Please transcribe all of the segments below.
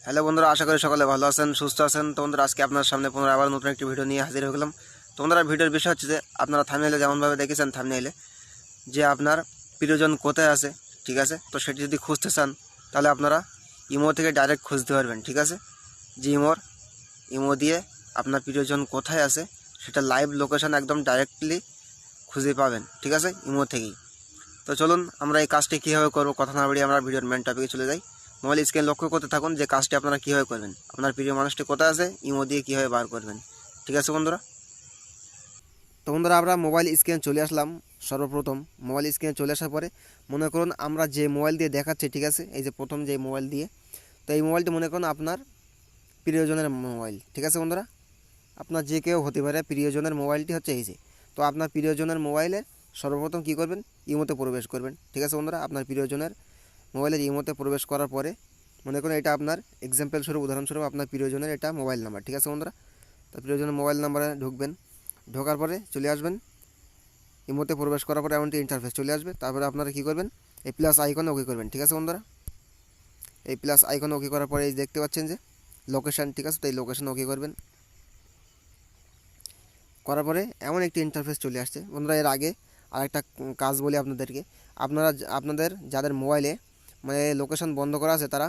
Hello বন্ধুরা, আশা করি সকলে ভালো আছেন, সুস্থ আছেন। তো বন্ধুরা, আজকে আপনার সামনে পুনরায় আবার নতুন একটি ভিডিও নিয়ে হাজির হয়ে গেলাম। তো বন্ধুরা, ভিডিওর বিষয় হচ্ছে যে আপনারা থাম্বনেইলে যেমনভাবে দেখেছেন, থাম্বনেইলে যে আপনার প্রিয়জন কোথায় আছে, ঠিক আছে। তো সেটি যদি খুঁজতে চান তাহলে আপনারা ইমো থেকে ডাইরেক্ট খুঁজতে পারবেন, ঠিক আছে। যে ইমো দিয়ে আপনার প্রিয়জন কোথায় আছে সেটা লাইভ লোকেশন একদম ডাইরেক্টলি খুঁজে পাবেন, ঠিক আছে, ইমো থেকেই। তো চলুন আমরা এই কাজটি কীভাবে করবো কথা না বাড়িয়ে আমরা ভিডিওর মেন টপিকে চলে যাই। মোবাইল স্ক্রিন লক্ষ্য করতে থাকুন যে কাজটি আপনারা কীভাবে করবেন, আপনার প্রিয় মানুষটি কোথায় আছে ইমো দিয়ে কীভাবে বার করবেন, ঠিক আছে বন্ধুরা। তো বন্ধুরা, আমরা মোবাইল স্ক্রিন চলে আসলাম। সর্বপ্রথম মোবাইল স্ক্রিনে চলে আসার পরে মনে করুন আমরা যে মোবাইল দিয়ে দেখাচ্ছি, ঠিক আছে, এই যে প্রথম যে মোবাইল দিয়ে, তো এই মোবাইলটি মনে করুন আপনার প্রিয়জনের মোবাইল, ঠিক আছে বন্ধুরা। আপনার যে কেউ হতে পারে, প্রিয়জনের মোবাইলটি হচ্ছে এই যে। তো আপনার প্রিয়জনের মোবাইলে সর্বপ্রথম কী করবেন, ইমোতে প্রবেশ করবেন, ঠিক আছে বন্ধুরা। আপনার প্রিয়জনের মোবাইলের ইমোতে প্রবেশ করার পরে মনে করুন এটা আপনার এক্সাম্পল স্বরূপ, উদাহরণস্বরূপ আপনার প্রিয়জনের এটা মোবাইল নাম্বার, ঠিক আছে বন্ধুরা। তো প্রিয়জনের মোবাইল নাম্বারে ঢুকবেন, ঢোকার পরে চলে আসবেন ইমোতে প্রবেশ করার পরে এমনটি ইন্টারফেস চলে আসবে। তারপরে আপনারা কী করবেন, এই প্লাস আইকনে ওকে করবেন, ঠিক আছে বন্ধুরা। এই প্লাস আইকনে ওকে করার পরে এই দেখতে পাচ্ছেন যে লোকেশান, ঠিক আছে। তো এই লোকেশান ওকে করবেন, করার পরে এমন একটি ইন্টারফেস চলে আসছে বন্ধুরা। এর আগে আরেকটা কাজ বলি আপনাদেরকে, আপনাদের যাদের মোবাইলে মানে লোকেশান বন্ধ করা আছে তারা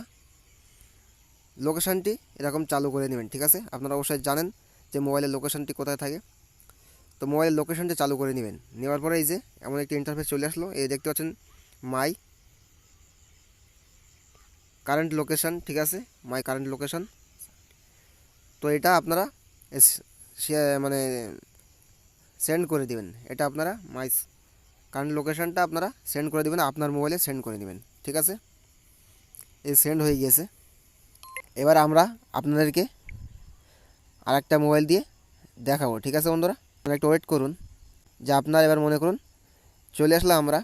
লোকেশানটি এরকম চালু করে নেবেন, ঠিক আছে। আপনারা অবশ্যই জানেন যে মোবাইলের লোকেশানটি কোথায় থাকে। তো মোবাইলের লোকেশানটি চালু করে নেবেন, নেওয়ার পরে এই যে এমন একটি ইন্টারফেস চলে আসলো। এই দেখতে পাচ্ছেন মাই কারেন্ট লোকেশান, ঠিক আছে, মাই কারেন্ট লোকেশান। তো এটা আপনারা মানে সেন্ড করে দিবেন, এটা আপনারা মাই কারেন্ট লোকেশানটা আপনারা সেন্ড করে দেবেন, আপনার মোবাইলে সেন্ড করে নেবেন, ঠিক আছে। এই সেন্ড হয়ে গিয়েছে। এবার আমরা আপনাদেরকে আরেকটা মোবাইল দিয়ে দেখাবো, ঠিক আছে বন্ধুরা। আপনারা একটু ওয়েট করুন। যে আপনার এবার মনে করুন চলে আসলাম আমরা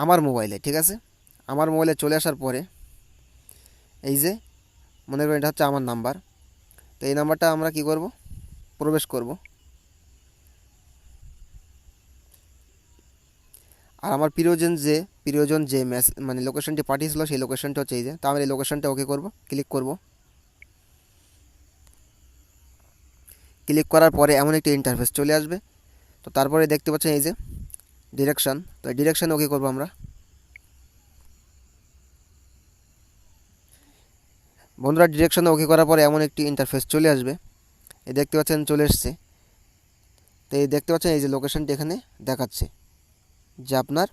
আমার মোবাইলে, ঠিক আছে। আমার মোবাইলে চলে আসার পরে এই যে মনে করুন এটা হচ্ছে আমার নাম্বার। তো এই নাম্বারটা আমরা কি করব, প্রবেশ করব। আর আমার প্রিয়জন যে মানে লোকেশনটি পাঠিয়েছিল সেই লোকেশনটা হচ্ছে এই যে। তো আমরা এই লোকেশনটা ওকে করব, ক্লিক করব। ক্লিক করার পরে এমন একটি ইন্টারফেস চলে আসবে। তো তারপরে দেখতে পাচ্ছেন এই যে ডিরেকশান, তো এই ডিরেকশান ওকে করব আমরা। বন্ধুরা, ডিরেকশানে ওকে করার পরে এমন একটি ইন্টারফেস চলে আসবে। এই দেখতে পাচ্ছেন চলে এসছে। তো এই দেখতে পাচ্ছেন এই যে লোকেশনটি এখানে দেখাচ্ছে যে আপনার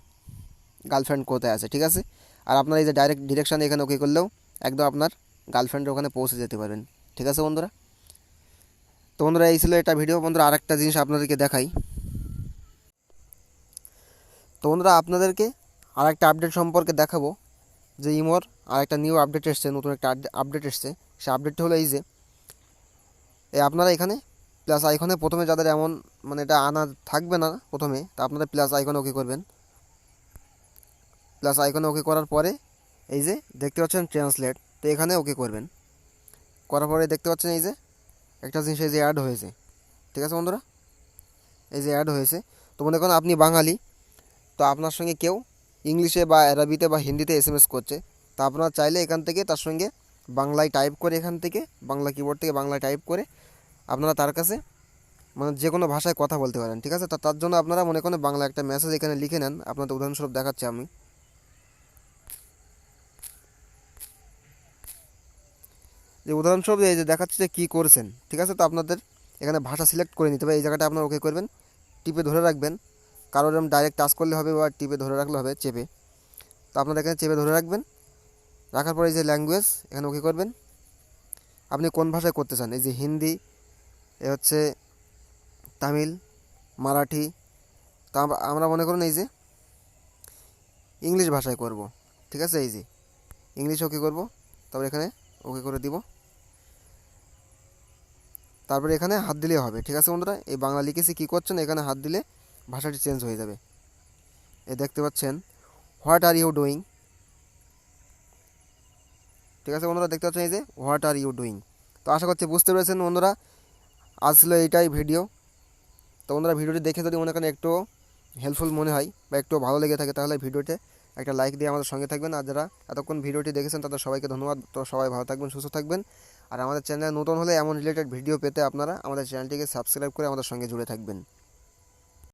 গার্লফ্রেন্ড কোথায় আছে, ঠিক আছে। আর আপনার এই যে ডাইরেক্ট ডিরেকশান এখানে ওকে করলেও একদম আপনার গার্লফ্রেন্ডের ওখানে পৌঁছে যেতে পারবেন, ঠিক আছে বন্ধুরা। তো বন্ধুরা, এই ছিল এটা ভিডিও। বন্ধুরা, আরেকটা জিনিস আপনাদেরকে দেখাই। তো বন্ধুরা, আপনাদেরকে আরেকটা আপডেট সম্পর্কে দেখাবো যে ইমোর আরেকটা নিউ আপডেট এসছে, নতুন একটা আপডেট এসছে। সে আপডেটটা হলো এই যে আপনারা এখানে প্লাস আইকনে প্রথমে যাদের এমন মানে এটা আনা থাকবে না প্রথমে, তা আপনারা প্লাস আইকনে ওকে করবেন। প্লাস আইকনে ওকে করার পরে এই যে দেখতে পাচ্ছেন ট্রান্সলেট, তো এখানে ওকে করবেন। করার পরে দেখতে পাচ্ছেন এই যে একটা জিনিস এই যে অ্যাড হয়েছে, ঠিক আছে বন্ধুরা। এই যে অ্যাড হয়েছে। তো মনে করেন আপনি বাঙালি, তো আপনার সঙ্গে কেউ ইংলিশে বা আরবিতে বা হিন্দিতে এসএমএস করছে, তা আপনারা চাইলে এখান থেকে তার সঙ্গে বাংলায় টাইপ করে, এখান থেকে বাংলা কিবোর্ড থেকে বাংলায় টাইপ করে আপনারা তার কাছে মানে যে কোনো ভাষায় কথা বলতে পারেন, ঠিক আছে। তার জন্য আপনারা মনে করেন বাংলা একটা মেসেজ এখানে লিখে নেন। আপনাদের উদাহরণস্বরূপ দেখাচ্ছি আমি। যে উদাহরণস্বরূপ এই যে দেখাচ্ছে যে কী করছেন, ঠিক আছে। তো আপনাদের এখানে ভাষা সিলেক্ট করে নিতে হবে। এই জায়গাটা আপনারা ওকে করবেন, টিপে ধরে রাখবেন। কারোর এরকম ডাইরেক্ট টাচ করলে হবে বা টিপে ধরে রাখলে হবে, চেপে। তো আপনারা এখানে চেপে ধরে রাখবেন। রাখার পরে এই যে ল্যাঙ্গুয়েজ এখানে ওকে করবেন। আপনি কোন ভাষায় করতে চান, এই যে হিন্দি, এ হচ্ছে তামিল, মারাঠি। তো আমরা মনে করুন এই যে ইংলিশ ভাষায় করব, ঠিক আছে। এই যে ইংলিশ ওকে করব, তারপর এখানে ওকে করে দিব। তারপরে এখানে হাত দিলেই হবে, ঠিক আছে বন্ধুরা। এই বাংলা লিখেছি, কী করছেন, এখানে হাত দিলে ভাষাটি চেঞ্জ হয়ে যাবে। এই দেখতে পাচ্ছেন হোয়াট আর ইউ ডুইং, ঠিক আছে বন্ধুরা। দেখতে পাচ্ছেন এই যে হোয়াট আর ইউ ডুইং। তো আশা করছি বুঝতে পেরেছেন বন্ধুরা। আজ ছিল এইটাই ভিডিও। তো বন্ধুরা, ভিডিওটি দেখে যদি মনে করেন একটু হেল্পফুল মনে হয় বা একটু ভালো লেগে থাকে তাহলে ভিডিওতে একটা লাইক দিয়ে আমাদের সঙ্গে থাকবেন। আর যারা এতক্ষণ ভিডিওটি দেখেছেন তাদের সবাইকে ধন্যবাদ। তো সবাই ভালো থাকবেন, সুস্থ থাকবেন। আর আমাদের চ্যানেলে নতুন হলে এমন রিলেটেড ভিডিও পেতে আপনারা আমাদের চ্যানেলটিকে সাবস্ক্রাইব করে আমাদের সঙ্গে জুড়ে থাকবেন।